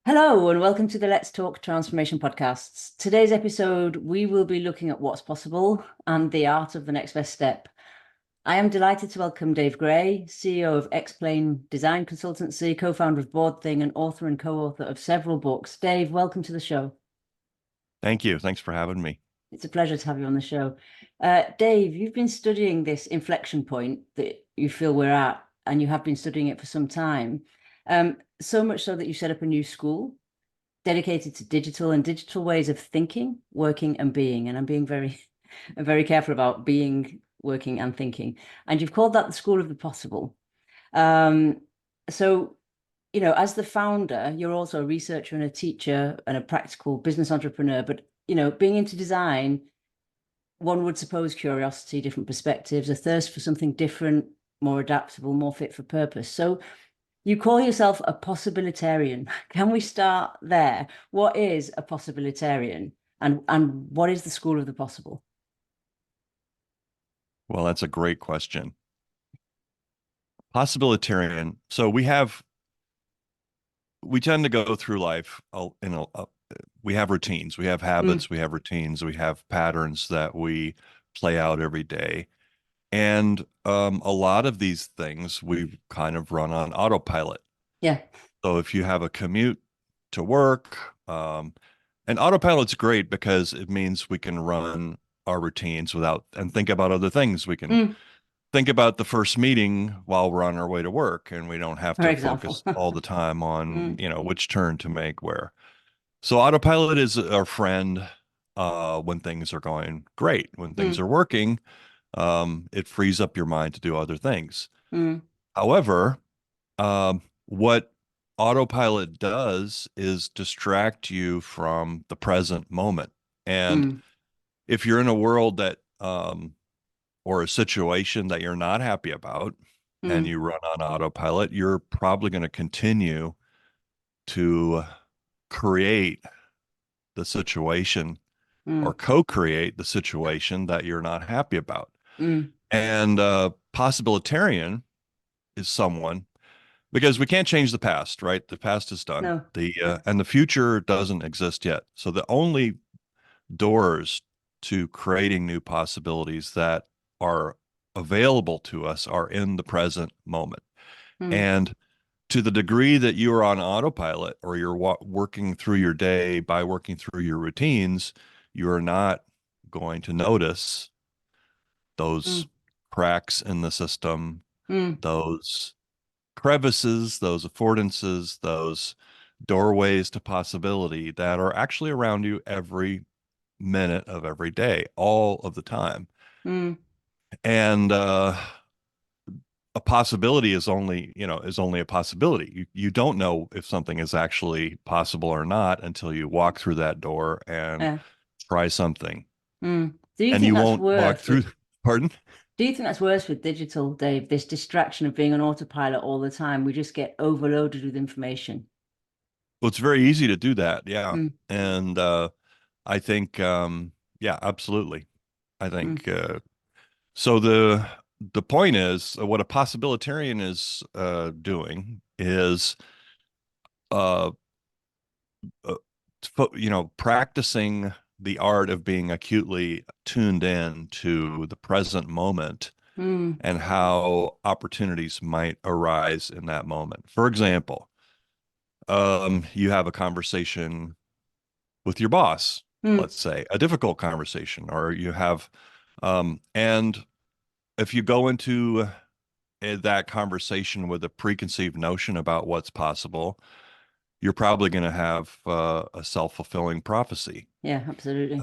Hello, and welcome to the Let's Talk Transformation podcasts. Today's episode, we will be looking at what's possible and the art of the next best step. I am delighted to welcome Dave Gray, CEO of X-Plane Design Consultancy, co-founder of BoardThing, and author and co-author of several books. Dave, welcome to the show. Thank you. Thanks for having me. It's a pleasure to have you on the show. Dave, you've been studying this inflection point that you feel we're at, and you have been studying it for some time. So much so that you set up a new school dedicated to digital ways of thinking, working, and being. And I'm being very careful about being, working, and thinking. And you've called that the School of the Possible. So, as the founder, you're also a researcher and a teacher and a practical business entrepreneur. But, being into design, one would suppose curiosity, different perspectives, a thirst for something different, more adaptable, more fit for purpose. So you call yourself a possibilitarian. Can we start there? What is a possibilitarian, and what is the School of the Possible? Well, that's a great question. Possibilitarian. So we tend to go through life, we have routines, we have habits, we have routines, we have patterns that we play out every day. And a lot of these things we kind of run on autopilot. Yeah. So if you have a commute to work, and autopilot's great because it means we can run our routines without and think about other things. We can think about the first meeting while we're on our way to work, and we don't have For to example. focus all the time on, which turn to make where. So autopilot is our friend when things are going great. When things are working, it frees up your mind to do other things. However, what autopilot does is distract you from the present moment. And if you're in a world that or a situation that you're not happy about and you run on autopilot, you're probably going to continue to create the situation or co-create the situation that you're not happy about. And possibilitarian is someone, because we can't change the past, right? The past is done. No. And the future doesn't exist yet. So the only doors to creating new possibilities that are available to us are in the present moment. And to the degree that you are on autopilot or you're working through your day by working through your routines, you are not going to notice those cracks in the system, those crevices, those affordances, those doorways to possibility that are actually around you every minute of every day, all of the time. And a possibility is only a possibility. You don't know if something is actually possible or not until you walk through that door and try something. Do you And think you that's won't walk worse through, with pardon? do you think that's worse with digital, Dave? This distraction of being on autopilot all the time. We just get overloaded with information. Well, it's very easy to do that. Yeah. And I think, yeah, absolutely. I think so. The point is, what a possibilitarian is doing is, uh, practicing the art of being acutely tuned in to the present moment and how opportunities might arise in that moment. For example, you have a conversation with your boss, let's say, a difficult conversation, or you have, and if you go into that conversation with a preconceived notion about what's possible, you're probably going to have a self-fulfilling prophecy. Yeah, absolutely.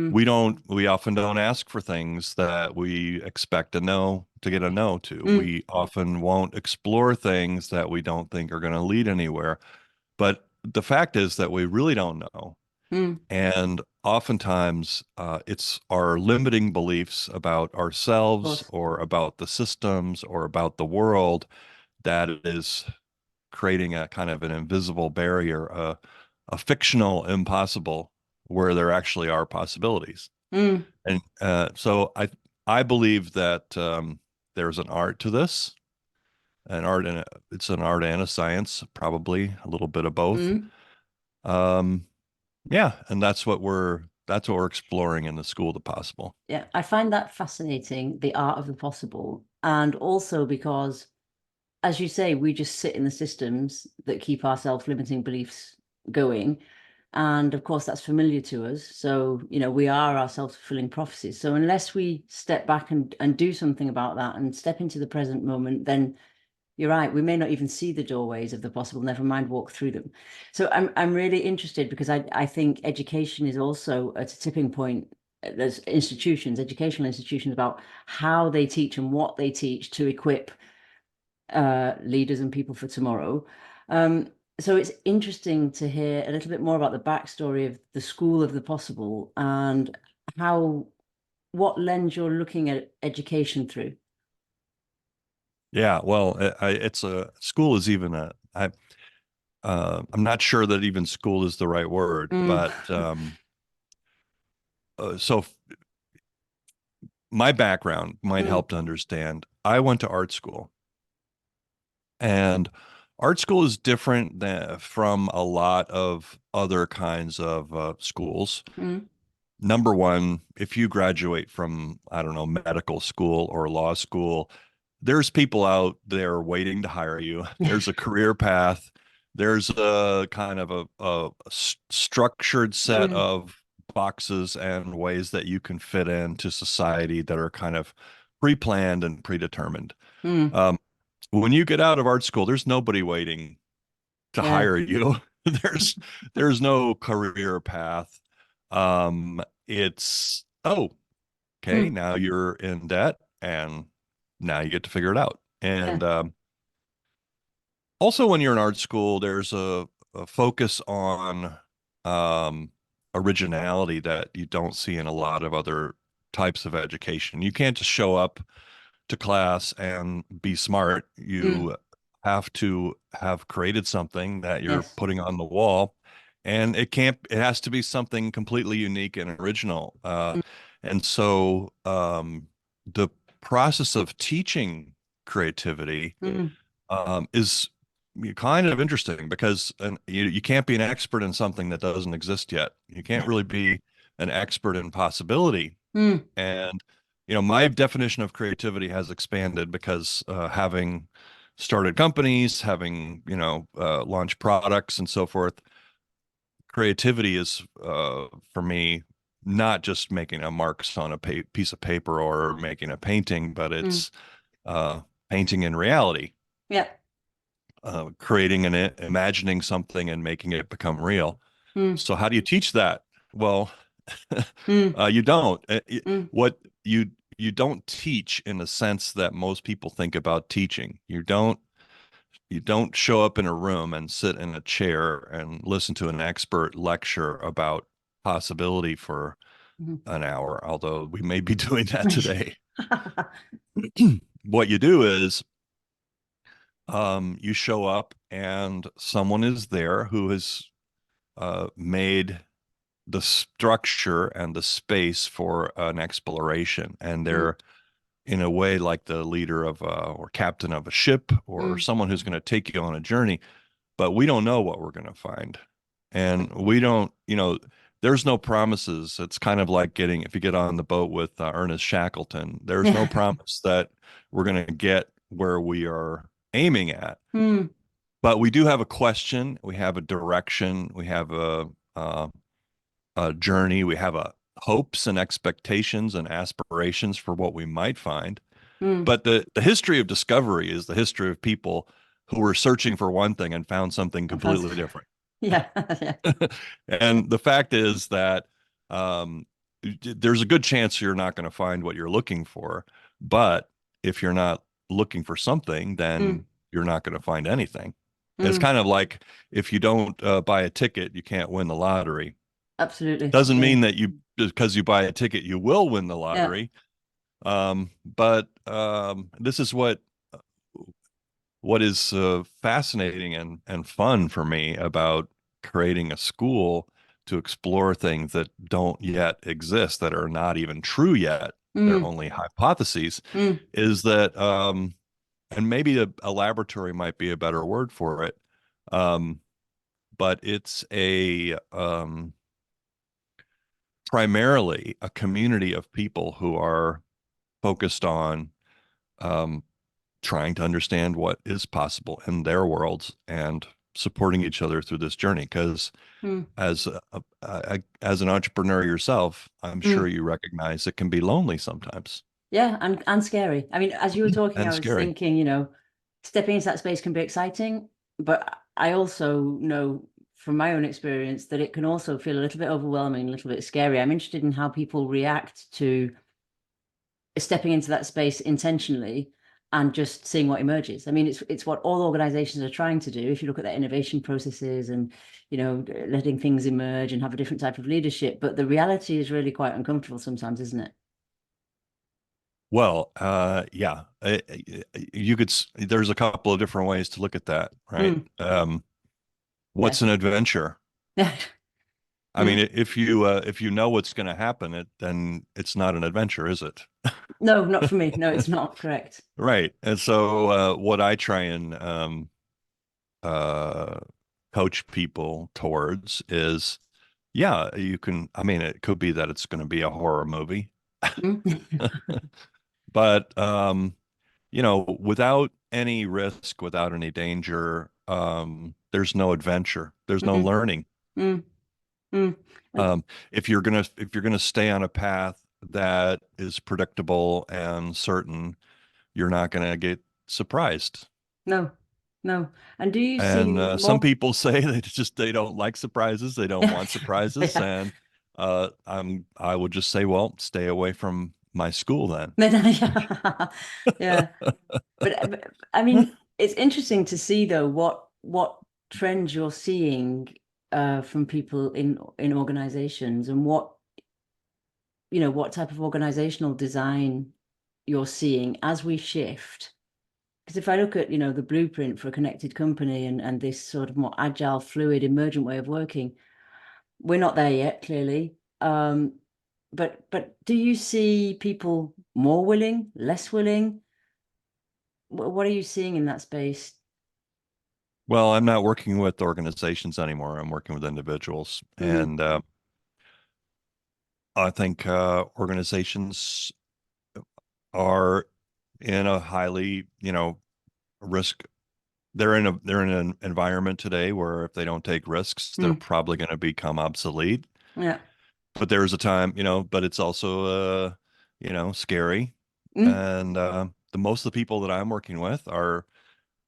We often don't ask for things that we expect to get a no to. We often won't explore things that we don't think are going to lead anywhere. But the fact is that we really don't know. And oftentimes it's our limiting beliefs about ourselves or about the systems or about the world that is creating a kind of an invisible barrier, a fictional impossible where there actually are possibilities. And so I believe that there's an art to this, it's an art and a science, probably a little bit of both. Um, yeah, and that's what we're exploring in the School of the Possible. Yeah, I find that fascinating, the art of the possible. And also because, as you say, we just sit in the systems that keep our self-limiting beliefs going. And of course, that's familiar to us. So, we are our self-fulfilling prophecies. So unless we step back and do something about that and step into the present moment, then you're right, we may not even see the doorways of the possible, never mind walk through them. So I'm really interested because I think education is also at a tipping point. There's educational institutions about how they teach and what they teach to equip leaders and people for tomorrow. Um, so it's interesting to hear a little bit more about the backstory of the School of the Possible and how what lens you're looking at education through. Yeah, well, it's a school is even a I'm not sure that even school is the right word, Mm, but my background might mm, help to understand. I went to art school, and art school is different from a lot of other kinds of schools. mm, Number one, if you graduate from, I don't know, medical school or law school, there's people out there waiting to hire you. There's a career path. There's a kind of a structured set mm, of boxes and ways that you can fit into society that are kind of pre-planned and predetermined. mm, Um, when you get out of art school, there's nobody waiting to yeah. hire you. There's there's no career path. It's okay, Mm, now you're in debt and now you get to figure it out. yeah. And also when you're in art school, there's a focus on um, originality that you don't see in a lot of other types of education. You can't just show up to class and be smart. Mm, You have to have created something that you're yes. putting on the wall, and it has to be something completely unique and original. Mm, And so the process of teaching creativity mm, is kind of interesting because you can't be an expert in something that doesn't exist yet. You can't really be an expert in possibility. mm, And, my definition of creativity has expanded because having started companies, having, launched products and so forth, creativity is, for me, not just making a marks on a piece of paper or making a painting, but mm, it's painting in reality, yeah. creating and imagining something and making it become real. Mm, So how do you teach that? Well, mm, you don't. mm, What you don't teach in the sense that most people think about teaching. You don't show up in a room and sit in a chair and listen to an expert lecture about possibility for mm. an hour, although we may be doing that today. What you do is you show up and someone is there who has made the structure and the space for an exploration. And Mm, they're in a way like the leader of or captain of a ship or mm, someone who's going to take you on a journey, but we don't know what we're going to find. And we don't, there's no promises. It's kind of like if you get on the boat with Ernest Shackleton, there's no promise that we're going to get where we are aiming at. mm, But we do have a question, we have a direction, we have a journey, we have a hopes and expectations and aspirations for what we might find. mm. But the history of discovery is the history of people who were searching for one thing and found something That sounds, completely different. yeah, yeah, And the fact is that um, there's a good chance you're not going to find what you're looking for. But if you're not looking for something, mm, then you're not going to find anything. It's mm, kind of like if you don't buy a ticket, you can't win the lottery. absolutely. Doesn't Yeah, mean that because you buy a ticket, you will win the yeah. lottery. But this is what is fascinating and fun for me about creating a school to explore things that don't yet exist, that are not even true yet. They're Mm, only hypotheses, mm, is that, and maybe a laboratory might be a better word for it. Um, but it's a primarily a community of people who are focused on um, trying to understand what is possible in their worlds and supporting each other through this journey. Because Mm, as an entrepreneur yourself, I'm sure mm. you recognize it can be lonely sometimes Yeah, and scary. I mean, as you were talking, and I was scary. thinking, stepping into that space can be exciting, but I also know from my own experience that it can also feel a little bit overwhelming, a little bit scary. I'm interested in how people react to stepping into that space intentionally and just seeing what emerges. I mean, it's what all organizations are trying to do. If you look at their innovation processes and, letting things emerge and have a different type of leadership, but the reality is really quite uncomfortable sometimes, isn't it? Well, yeah, you could. There's a couple of different ways to look at that, right? Mm, yeah. What's an adventure? I mean, Mm. if you know what's going to happen, then it's not an adventure, is it? No, not for me. No, it's not correct. Right. And so, what I try and uh, coach people towards is, yeah, you can. I mean, it could be that it's going to be a horror movie, Mm. but without any risk, without any danger, there's no adventure. There's no Mm, learning. mm, mm. Um, if you're gonna stay on a path that is predictable and certain, you're not gonna get surprised. No, no. And do you And see some more? people say they don't like surprises, they don't want surprises, Yeah. and I would just say, well, stay away from my school then. Yeah. Yeah. But I mean, it's interesting to see though what trends you're seeing from people in organizations and what type of organizational design you're seeing as we shift. Because if I look at, the blueprint for a connected company and this sort of more agile, fluid, emergent way of working, we're not there yet, clearly. But do you see people more willing, less willing? What are you seeing in that space? Well, I'm not working with organizations anymore. I'm working with individuals, Mm, and I think organizations are in a highly, risk. They're in an environment today where if they don't take risks, they're mm, probably going to become obsolete. yeah. But there's a time, but it's also scary. Mm, And the most of the people that I'm working with are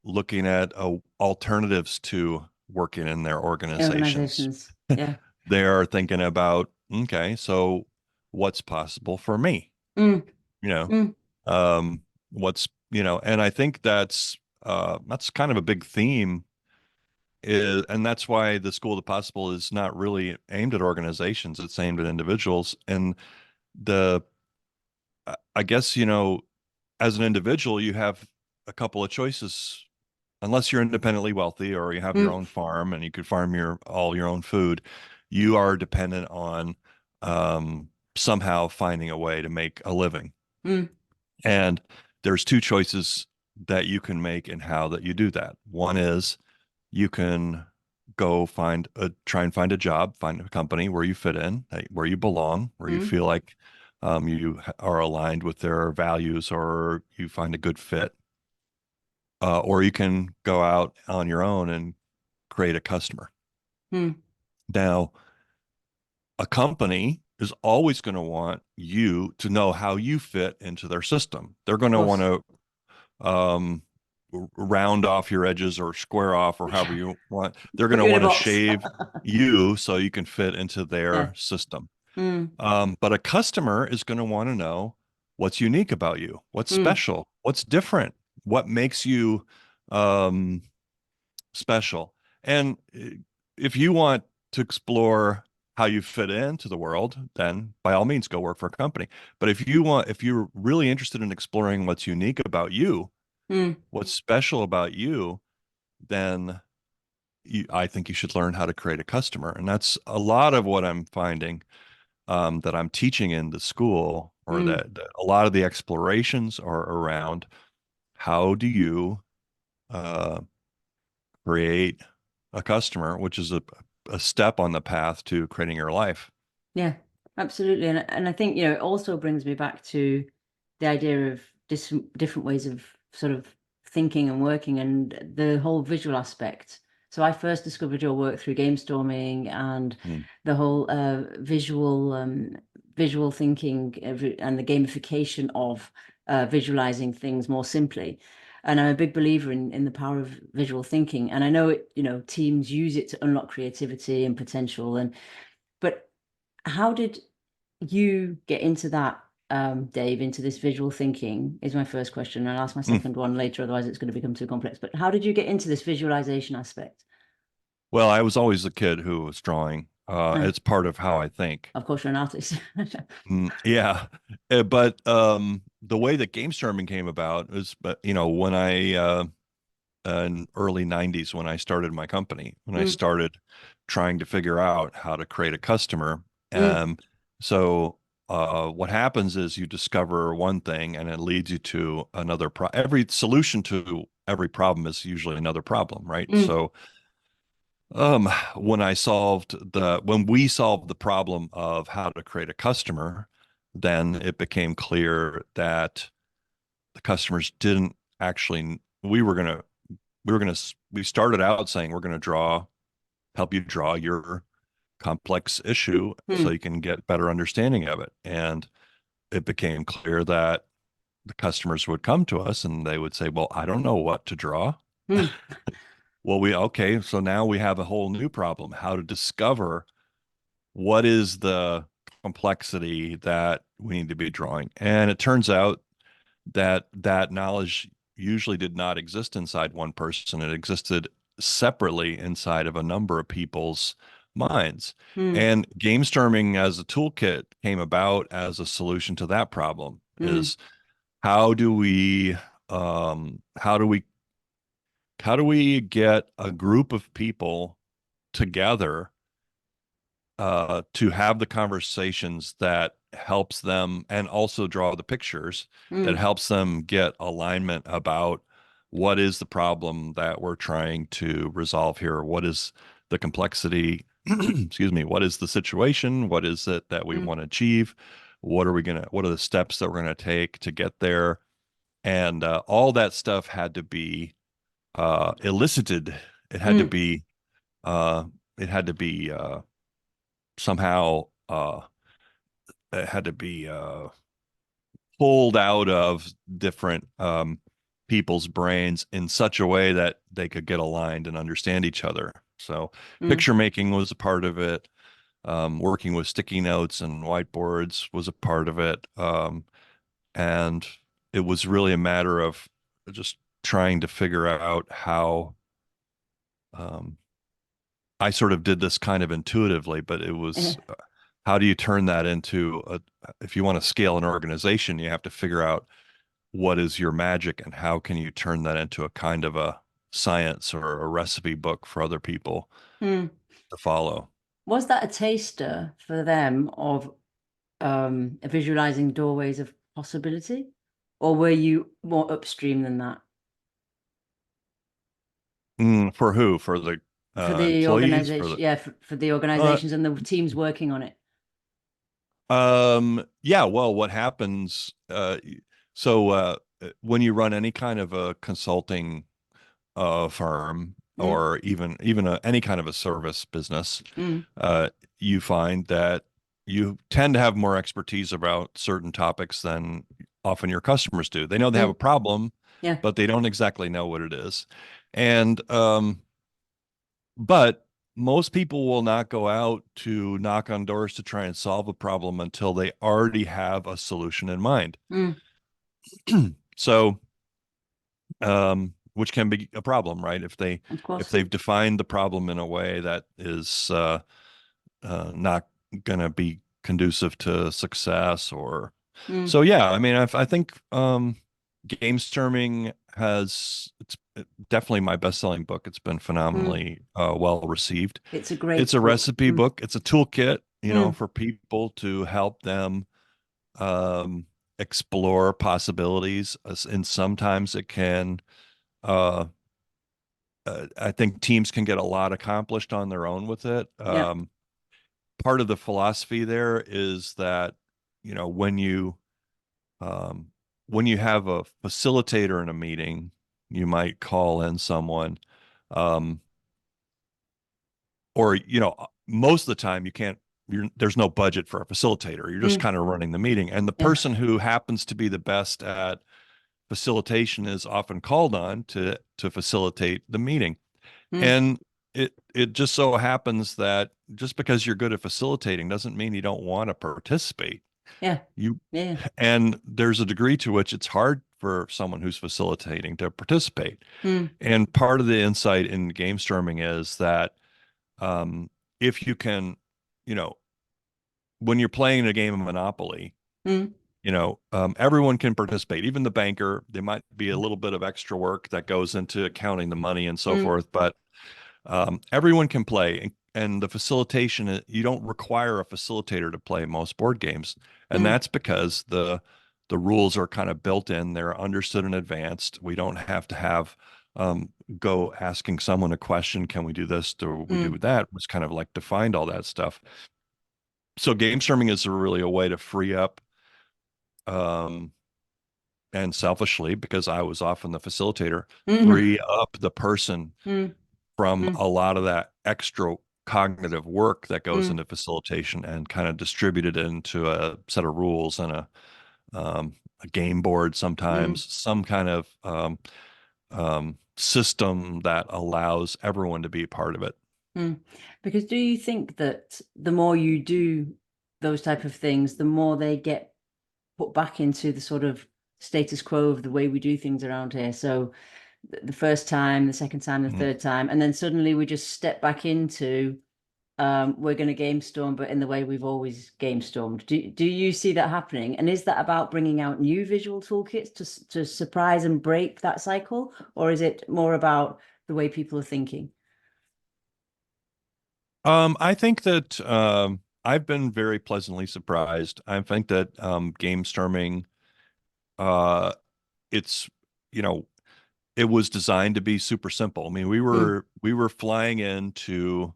looking at alternatives to working in their organizations. organizations. Yeah. They are thinking about, okay, so what's possible for me? Mm, You know, mm, and I think that's kind of a big theme and that's why the School of the Possible is not really aimed at organizations, it's aimed at individuals. And the I guess, as an individual, you have a couple of choices. Unless you're independently wealthy or you have your mm, own farm and you could farm all your own food, you are dependent on somehow finding a way to make a living. mm, And there's two choices that you can make in how that you do that. One is you can try and find a job, find a company where you fit in, where you belong, where you mm, feel like are aligned with their values or you find a good fit. Or you can go out on your own and create a customer. mm. Now, a company is always going to want you to know how you fit into their system. They're going Of to want course. to round off your edges or square off or however Yeah. you want. They're going Put to you in a want to box. shave you so you can fit into Yeah. their system. Mm, But a customer is going to want to know what's unique about you, what's mm, special, what's different, what makes you um, special. And if you want to explore how you fit into the world, then by all means go work for a company. But if you're really interested in exploring what's unique about you, mm, what's special about you, then I think you should learn how to create a customer. And that's a lot of what I'm finding that I'm teaching in the school, or mm, that a lot of the explorations are around how do you uh, create a customer, which is a step on the path to creating your life. Yeah, absolutely. And I think, it also brings me back to the idea of different ways of sort of thinking and working and the whole visual aspect. So I first discovered your work through game storming and Mm. the whole visual thinking and the gamification of visualizing things more simply. And I'm a big believer in the power of visual thinking. And I know teams use it to unlock creativity and potential. But how did you get into that, Dave, into this visual thinking is my first question. I'll ask my Mm. second one later, otherwise it's going to become too complex. But how did you get into this visualization aspect? Well, I was always a kid who was drawing. Ah, It's part of how I think. of course, you're an artist. Yeah. But the way that game storming came about was, when I in early 90s when I started my company, when I Mm, started trying to figure out how to create a customer. mm, So what happens is you discover one thing and it leads you to another every solution to every problem is usually another problem, right? mm, So um, when we solved the problem of how to create a customer, then it became clear that the customers didn't actually, we started out saying we're going to help you draw your complex issue so mm, you can get better understanding of it. And it became clear that the customers would come to us and they would say, well, I don't know what to draw. mm, Well, okay, so now we have a whole new problem, how to discover what is the complexity that we need to be drawing. And it turns out that that knowledge usually did not exist inside one person. It existed separately inside of a number of people's minds. mm, And game storming as a toolkit came about as a solution to that problem mm, is how do we how do we get a group of people together to have the conversations that helps them and also draw the pictures that mm, helps them get alignment about what is the problem that we're trying to resolve here? What is the complexity? Excuse me. What is the situation? What is it that we mm, want to achieve? What are the steps that we're going to take to get there? And all that stuff had to be elicited. It had to mm, be, uh, it had to be, somehow it had to be pulled out of different people's brains in such a way that they could get aligned and understand each other. So mm, picture making was a part of it. Working with sticky notes and whiteboards was a part of it. And it was really a matter of just trying to figure out how um, I sort of did this kind of intuitively, but it eh, was how do you turn that into if you want to scale an organization, you have to figure out what is your magic and how can you turn that into a kind of a science or a recipe book for other people mm. to follow. Was that a taster for them of visualizing doorways of possibility? Or were you more upstream than that For who? For the for the employees? For organization? the Yeah, for the uh, organizations and the teams working on it. yeah, well, what happens so when you run any kind of a consulting firm Mm, or even any kind of a service business, mm, uh, you find that you tend to have more expertise about certain topics than often your customers do. They know they have a mm, problem, yeah. but they don't exactly know what it is. And but most people will not go out to knock on doors to try and solve a problem until they already have a solution in mind. Mm, So which can be a problem, right? of If course. they've defined the problem in a way that is not going to be conducive to success, or Mm, so. Yeah, I mean, I think Game Storming it's definitely my best-selling book. It's been mm. phenomenally well received. It's a It's great a book. recipe Mm, book. It's a toolkit, mm, for people to help them um, explore possibilities. And sometimes it can uh, I think teams can get a lot accomplished on their own with it. Yeah. Part of the philosophy there is that, you know, um, when you have a facilitator in a meeting, you might call in someone, um, or, you know, most of the time you can't, there's no budget for a facilitator. You're just Mm, kind of running the meeting. And the yeah. person who happens to be the best at facilitation is often called on to facilitate the meeting. Mm, And it just so happens that just because you're good at facilitating doesn't mean you don't want to participate. yeah. You Yeah. and there's a degree to which it's hard for someone who's facilitating to participate. Mm, And part of the insight in game storming is that um, if you can, you know, when you're playing a game of Monopoly, mm, everyone can participate, even the banker. There might be a little bit of extra work that goes into counting the money and so mm, forth, but everyone can play. And the facilitation, you don't require a facilitator to play most board games. And mm, that's because the rules are kind of built in, they're understood in advance. We don't have to have go asking someone a question, can we do this? Do we do mm, that? It was kind of like defined all that stuff. So game streaming is really a way to free up um, and selfishly, because I was often the facilitator, mm, free up the person mm, from mm, a lot of that extra cognitive work that goes mm, into facilitation and kind of distribute it into a set of rules and a game board, mm, sometimes some kind of system that allows everyone to be a part of it. mm. Because do you think that the more you do those type of things, the more they get put back into the sort of status quo of the way we do things around here? So the first time, the second time, the Mhm. third time, and then suddenly we just step back into we're going to game storm, but in the way we've always game stormed. Do you see that happening? And is that about bringing out new visual toolkits to surprise and break that cycle, or is it more about the way people are thinking? I think that I've been very pleasantly surprised. I think that game storming, uh, it's, you know, it was designed to be super simple. I mean, Mm, we were flying into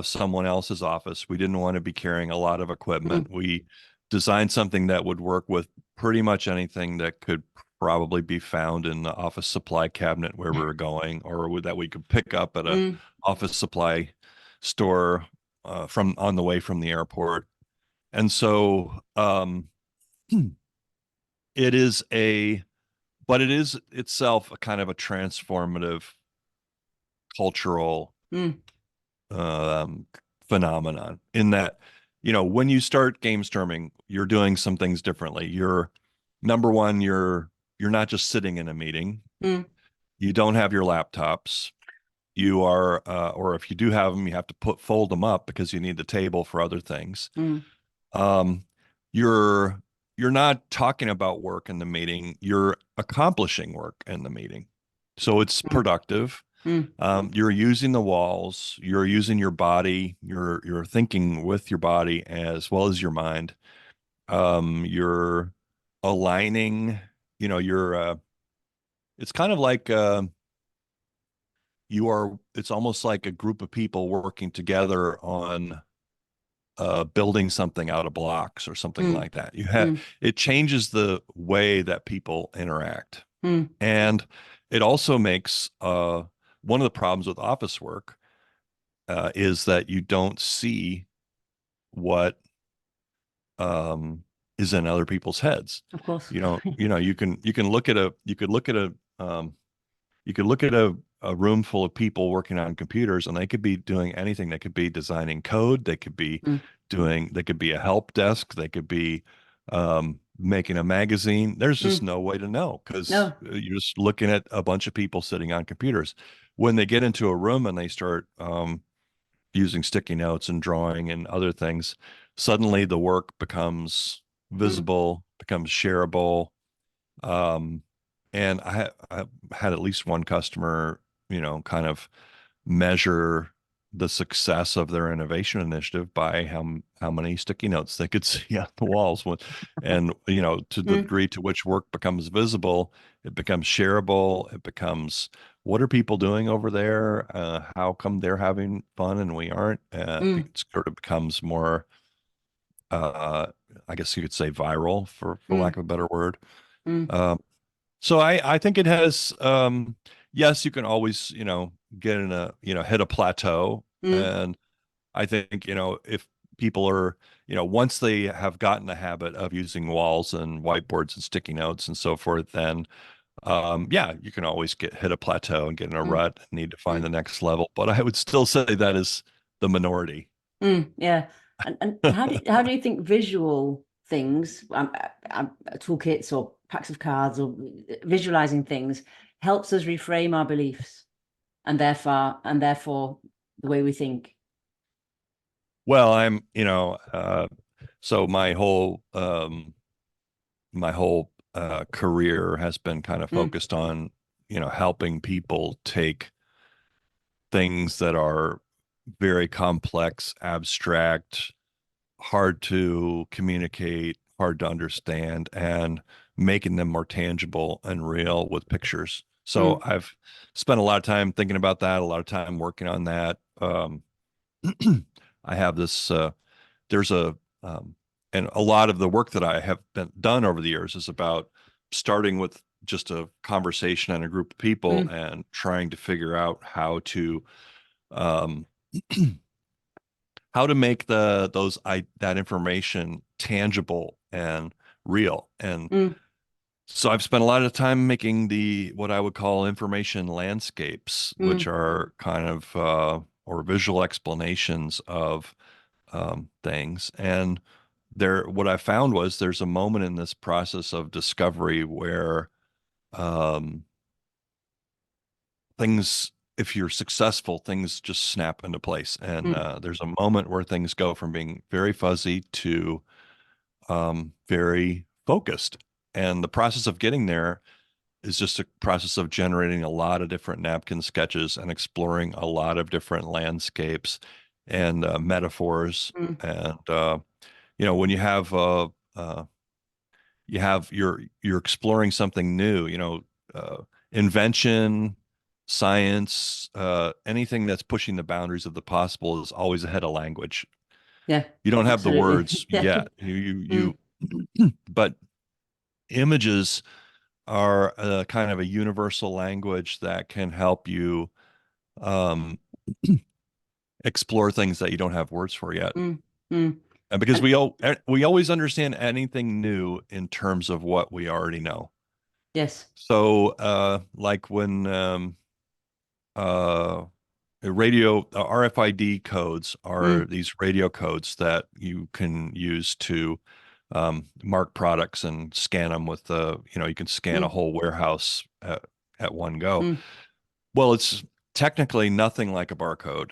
someone else's office. We didn't want to be carrying a lot of equipment. mm, We designed something that would work with pretty much anything that could probably be found in the office supply cabinet where we were going, or that we could pick up at a mm, office supply store from on the way from the airport. And so it is but it is itself a kind of a transformative cultural mm, um, phenomenon in that, you know, when you start game storming, you're doing some things differently. You're number one, you're not just sitting in a meeting. mm, You don't have your laptops. You are, or if you do have them, you have to fold them up because you need the table for other things. mm, Um, you're you're not talking about work in the meeting. You're accomplishing work in the meeting, so it's mm, productive. mm, You're using the walls, you're using your body, you're thinking with your body as well as your mind. You're aligning, you're it's kind of like it's almost like a group of people working together on building something out of blocks or something mm, like that. You have mm, it changes the way that people interact. mm, And it also makes one of the problems with office work is that you don't see what is in other people's heads. of course. You can look at um, you could look at a room full of people working on computers, and they could be doing anything. They could be designing code. Mm, They could be a help desk. They could be making a magazine. There's just mm, no way to know because no. you're just looking at a bunch of people sitting on computers. When they get into a room and they start using sticky notes and drawing and other things, suddenly the work becomes Mm, visible, becomes shareable. Um, and I had at least one customer, kind of measure the success of their innovation initiative by how many sticky notes they could see on the walls. And to the mm, degree to which work becomes visible, it becomes shareable, it becomes what are people doing over there? How come they're having fun and we aren't? Mm, It sort of becomes more, uh, I guess you could say viral for lack mm, of a better word. mm, Um, so I think it has, yes, you can always, get in a, hit a plateau. mm, And I think, if people are, once they have gotten the habit of using walls and whiteboards and sticky notes and so forth, then yeah, you can always hit a plateau and get in a mm, rut and need to find mm, the next level. But I would still say that is the minority. yeah. And how do you think visual things, toolkits or packs of cards or visualizing things helps us reframe our beliefs and therefore the way we think? Well, I'm, so my whole career has been kind of Mm, focused on, helping people take things that are very complex, abstract, hard to communicate, hard to understand, and making them more tangible and real with pictures. So mm, I've spent a lot of time thinking about that, a lot of time working on that. I have this, there's um, and a lot of the work that I have been done over the years is about starting with just a conversation and a group of people mm, and trying to figure out um, how to make that information tangible and real. And mm, so I've spent a lot of time making the what I would call information landscapes, which mm, are kind of or visual explanations of things. And what I found was there's a moment in this process of discovery where um, things, if you're successful, things just snap into place. And mm, there's a moment where things go from being very fuzzy to very focused. And the process of getting there is just a process of generating a lot of different napkin sketches and exploring a lot of different landscapes and metaphors. mm, And when uh, you're exploring something new, uh, invention, science, anything that's pushing the boundaries of the possible is always ahead of language. yeah, You don't have the absolutely. words Yeah. yet. Mm, But images are a kind of a universal language that can help you um, explore things that you don't have words for yet. mm, mm. And because And we always understand anything new in terms of what we already know. yes. So, like when uh, RFID codes are Mm, these radio codes that you can use to mark products and scan them with you can scan a mm, whole warehouse at one go. mm. Well, it's technically nothing like a barcode.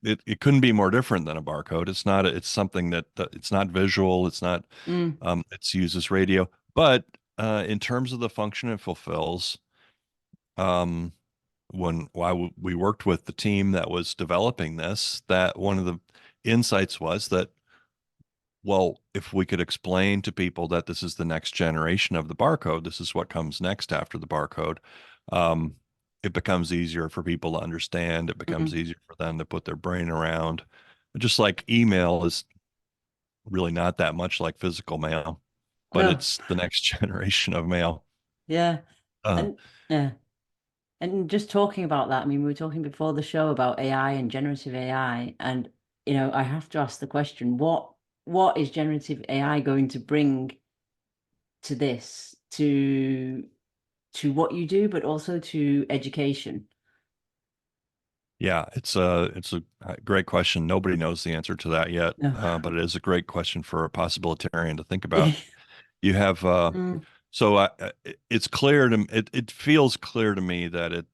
It couldn't be more different than a barcode. It's something that it's not visual. It's not, Mm, it's used as radio, but in terms of the function it fulfills, um, while we worked with the team that was developing this, that one of the insights was that, well, if we could explain to people that this is the next generation of the barcode, this is what comes next after the barcode, um, it becomes easier for people to understand. It becomes mm. easier for them to put their brain around. Just like email is really not that much like physical mail, but No, it's the next generation of mail. yeah. Uh, And yeah. And just talking about that, I mean, we were talking before the show about AI and generative AI, and I have to ask the question, what is generative AI going to bring to this, to what you do, but also to education? yeah, it's a great question. Nobody knows the answer to that yet, No. but it is a great question for a possibilitarian to think about. You have Mm, so it's clear to it feels clear to me that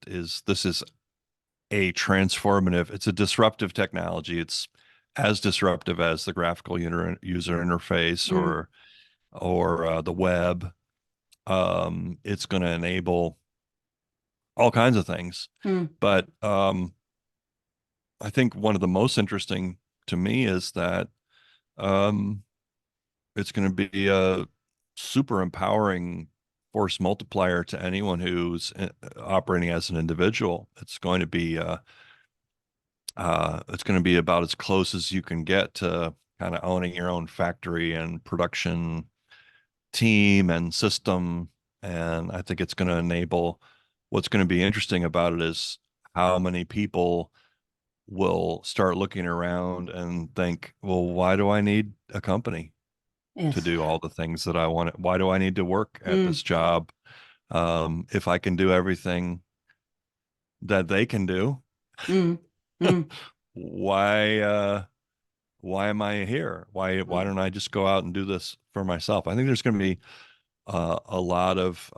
this is a transformative, it's a disruptive technology. It's as disruptive as the graphical user interface mm, or the web. It's going to enable all kinds of things, mm, but I think one of the most interesting to me is that um, it's going to be super empowering force multiplier to anyone who's operating as an individual. It's going to be about as close as you can get to kind of owning your own factory and production team and system. And I think it's going to enable, what's going to be interesting about it is how many people will start looking around and think, well, why do I need a company to Yes. do all the things that I want? Why do I need to work at Mm, this job? If I can do everything that they can do, mm, mm, why why am I here? Why mm, don't I just go out and do this for myself? I think there's going to be a lot of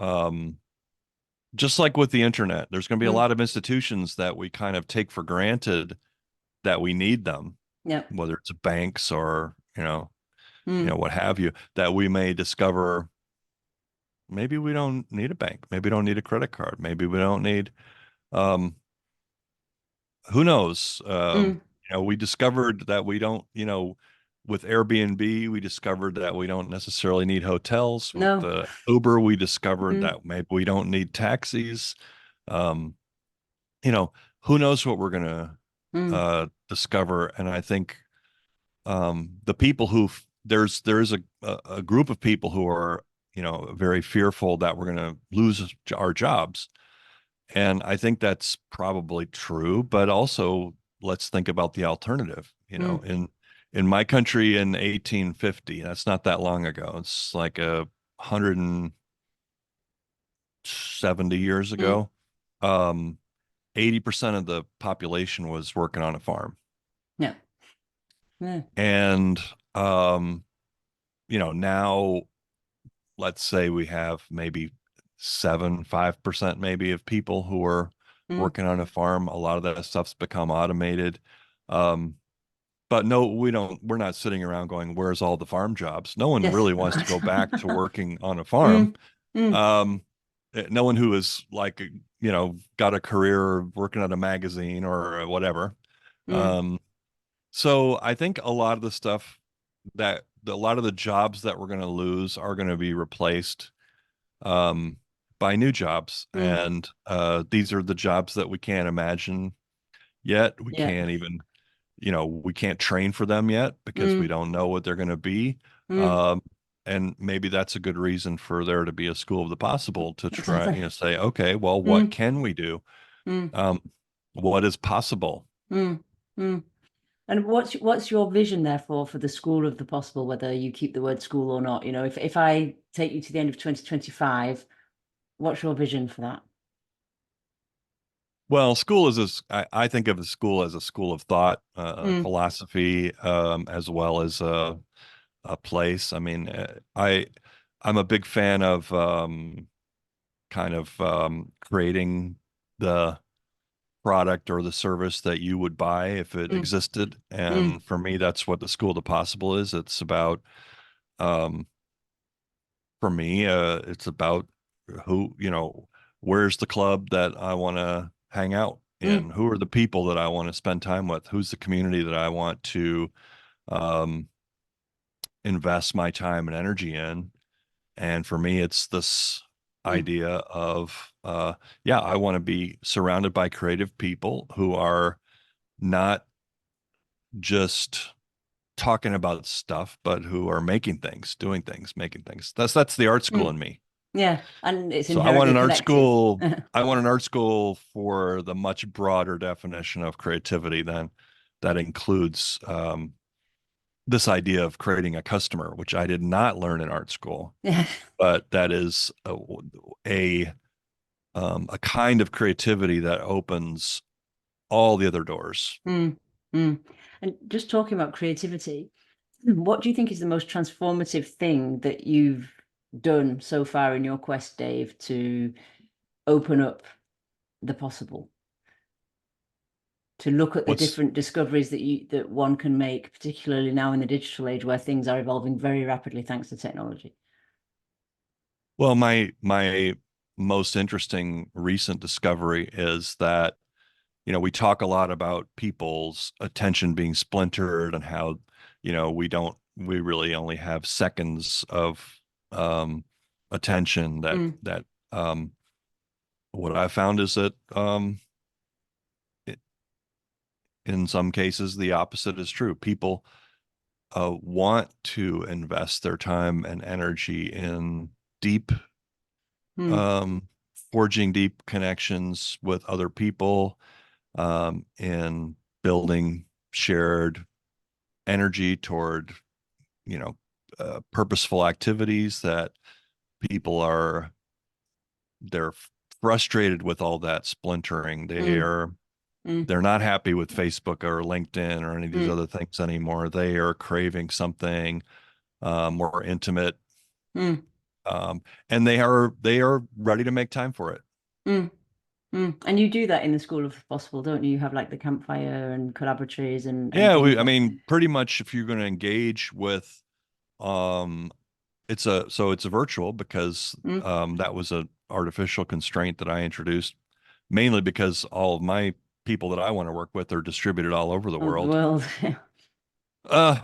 just like with the internet, there's going to be a mm. lot of institutions that we kind of take for granted that we need them, Yeah. whether it's banks or Mm, what have you, that we may discover maybe we don't need a bank, maybe we don't need a credit card, maybe we don't need um, who knows? mm. We discovered that we don't, with Airbnb, we discovered that we don't necessarily need hotels. With No. the Uber, we discovered Mm, that maybe we don't need taxis. Um, you know, who knows what we're gonna mm. discover? And I think the people there's a group of people who are, very fearful that we're gonna lose our jobs. And I think that's probably true, but also let's think about the alternative. Mm, In my country in 1850, that's not that long ago. It's like 170 years mm. ago. Um, 80% of the population was working on a farm. Yeah. Yeah. And now let's say we have maybe 5% maybe of people who are Mm. working on a farm. A lot of that stuff's become automated. Um, but no, we're not sitting around going, where's all the farm jobs? No one Yes. really wants to go back to working on a farm. Mm, mm, Um, no one who is like, got a career working at a magazine or whatever. mm, Um, so I think a lot of the jobs that we're going to lose are going to be replaced um, by new jobs. mm. And these are the jobs that we can't imagine yet. We Yeah. can't even, we can't train for them yet because we Mm, don't know what they're going to be. mm. Um, and maybe that's a good reason for there to be a school of the possible to try, Exactly. say, okay, well, what Mm, can we do? mm, Um, what is possible? mm, mm. And what's your vision therefore for the school of the possible, whether you keep the word school or not? If I take you to the end of 2025, what's your vision for that? Well, school is I think of the school as a school of thought, Mm, philosophy, as well as a place. I mean, I'm a big fan of kind of creating the product or the service that you would buy if it mm, existed. mm. And for me, that's what the School of the Possible is. It's about, um, for me, it's about where's the club that I want to hang out in? Mm, Who are the people that I want to spend time with? Who's the community that I want to um, invest my time and energy in? And for me, it's this mm, idea of, yeah, I want to be surrounded by creative people who are not just talking about stuff, but who are making things, doing things, making things. That's the art school mm. in me. Yeah, and it's So I want inherently an art connected. school. I want an art school for the much broader definition of creativity than that includes this idea of creating a customer, which I did not learn in art school, Yeah. but that is a a kind of creativity that opens all the other doors. Mm, mm. And just talking about creativity, what do you think is the most transformative thing that you've done so far in your quest, Dave, to open up the possible, to look at the What's different discoveries that one can make, particularly now in the digital age where things are evolving very rapidly thanks to technology? Well, my most interesting recent discovery is that, we talk a lot about people's attention being splintered and how, we really only have seconds of um, attention Mm, that what I found is that it, in some cases the opposite is true. People want to invest their time and energy in deep mm, um, forging deep connections with other people, in building shared energy toward, you know, purposeful activities that people are they're frustrated with all that splintering. mm, mm, They're not happy with Facebook or LinkedIn or any of these mm, other things anymore. They are craving something more intimate, mm, um, and they are ready to make time for it. mm, mm. And you do that in the School of Possible, don't you? You have like the campfire and collaboratories and Yeah, things I like that. mean, pretty much if you're going to engage with, um, it's a virtual because Mm. that was a artificial constraint that I introduced mainly because all of my people that I want to work with are distributed all over the Of the world. world.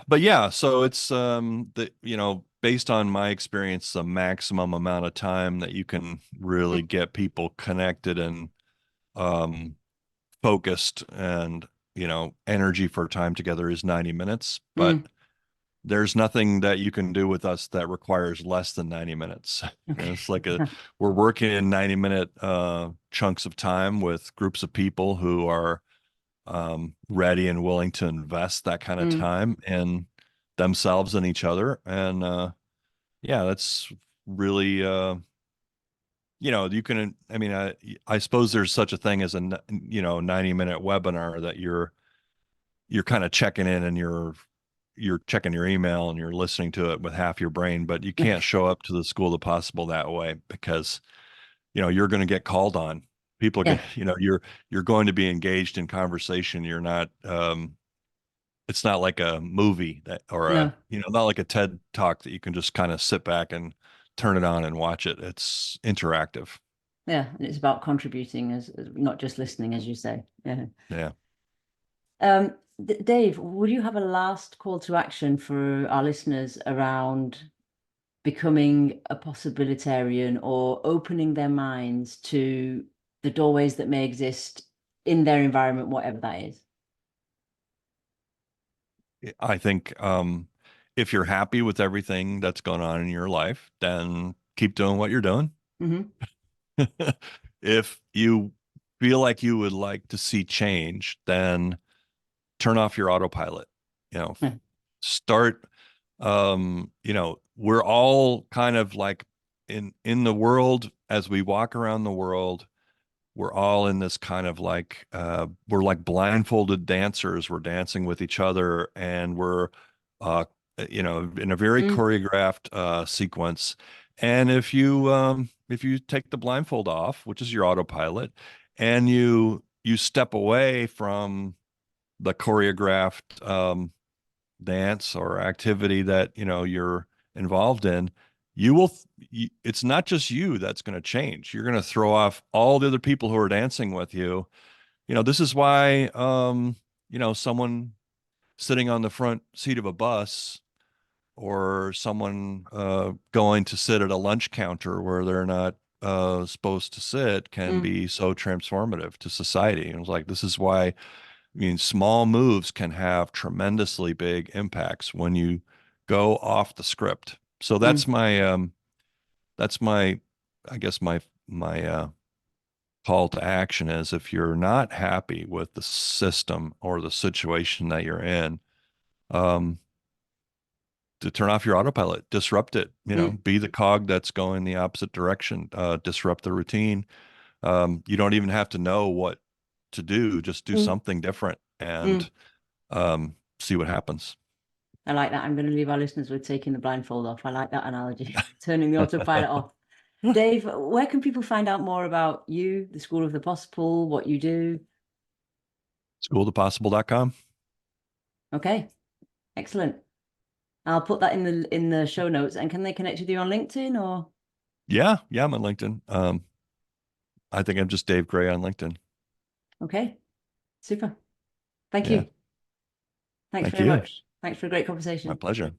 But yeah, so it's based on my experience, the maximum amount of time that you can really get people connected and um focused and energy for time together is 90 minutes, but Mm. there's nothing that you can do with us that requires less than 90 minutes. Okay. It's like we're working in 90-minute chunks of time with groups of people who are ready and willing to invest that kind of Mm. time in themselves and each other. And yeah, that's really, you can, I mean, I suppose there's such a thing as a, 90-minute webinar that you're kind of checking in and you're checking your email and you're listening to it with half your brain, but you can't show up to the School of the Possible that way because you're going to get called on. People are going Yeah. to, you're going to be engaged in conversation. You're not it's not like a movie that or No. not like a TED talk that you can just kind of sit back and turn it on and watch it. It's interactive. Yeah. And it's about contributing as not just listening, as you say. Yeah. Yeah. Dave, would you have a last call to action for our listeners around becoming a possibilitarian or opening their minds to the doorways that may exist in their environment, whatever that is? I think if you're happy with everything that's going on in your life, then keep doing what you're doing. Mm-hmm. If you feel like you would like to see change, then turn off your autopilot. You know, Yeah. start we're all kind of like in the world as we walk around the world, we're all in this kind of like we're like blindfolded dancers. We're dancing with each other and we're uh in a very Mm, choreographed sequence. And if you take the blindfold off, which is your autopilot, and you step away from the choreographed dance or activity that you're involved in, it's not just you that's going to change. You're going to throw off all the other people who are dancing with you. This is why someone sitting on the front seat of a bus or someone going to sit at a lunch counter where they're not supposed to sit can mm, be so transformative to society. And it's like this is why, I mean, small moves can have tremendously big impacts when you go off the script. So mm, that's my I guess my call to action is if you're not happy with the system or the situation that you're in, um, to turn off your autopilot, disrupt it, mm, be the cog that's going the opposite direction, disrupt the routine. You don't even have to know what to do, just do mm, something different mm. and see what happens. I like that. I'm going to leave our listeners with taking the blindfold off. I like that analogy, turning the autopilot off. Dave, where can people find out more about you, the School of the Possible, what you do? Schoolthepossible.com. Okay, excellent. I'll put that in the show notes. And can they connect with you on LinkedIn or? Yeah, yeah, I'm on LinkedIn. I think I'm just Dave Gray on LinkedIn. Okay, super. Thank Yeah, you. Thanks thank very you. much. Thanks for a great My conversation. pleasure.